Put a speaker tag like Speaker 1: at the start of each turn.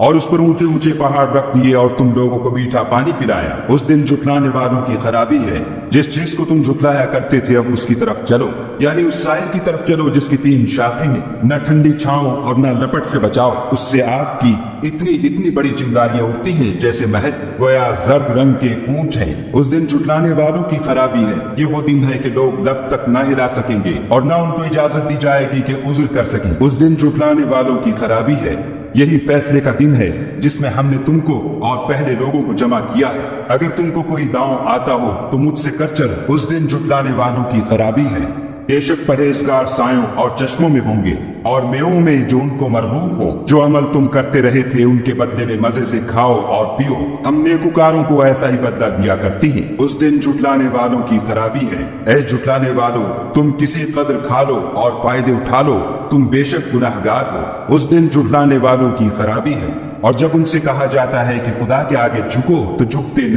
Speaker 1: اور اس پر اونچے اونچے پہاڑ رکھ دیے اور تم لوگوں کو میٹھا پانی پلایا۔ اس دن جھٹلانے والوں کی خرابی ہے۔ جس چیز کو تم جھٹلایا کرتے تھے اب اس کی طرف چلو، یعنی اس سائل کی طرف چلو جس کی 3 شاخیں ہیں، نہ ٹھنڈی چھاؤں اور نہ لپٹ سے بچاؤ۔ اس سے آگ کی اتنی بڑی چنگاریاں اٹھتی ہیں جیسے مہل، گویا زرد رنگ کے اونٹ ہیں۔ اس دن جھٹلانے والوں کی خرابی ہے۔ یہ وہ دن ہے کہ لوگ لب تک نہ ہلا سکیں گے اور نہ ان کو اجازت دی جائے گی کہ عذر کر سکیں۔ اس دن جھٹلانے والوں کی خرابی ہے۔ یہی فیصلے کا دن ہے جس میں ہم نے تم کو اور پہلے لوگوں کو جمع کیا ہے۔ اگر تم کو کوئی داؤں آتا ہو تو مجھ سے کر چل۔ اس دن جھٹلانے والوں کی خرابی ہے۔ بے شک پرہیزگار سایوں اور چشموں میں ہوں گے اور میووں میں جو ان کو مرغوب ہو۔ جو عمل تم کرتے رہے تھے ان کے بدلے میں مزے سے کھاؤ اور پیو، ہم نیکوکاروں کو ایسا ہی بدلہ دیا کرتی ہیں۔ اس دن جھٹلانے والوں کی خرابی ہے۔ اے جھٹلانے والو، تم کسی قدر کھا لو اور فائدے اٹھا لو، تم بے شک گناہگار ہو۔ اس دن جھٹلانے والوں کی خرابی ہے۔ اور جب ان سے کہا جاتا ہے کہ خدا کے آگے جھکو تو جھکتے نہیں۔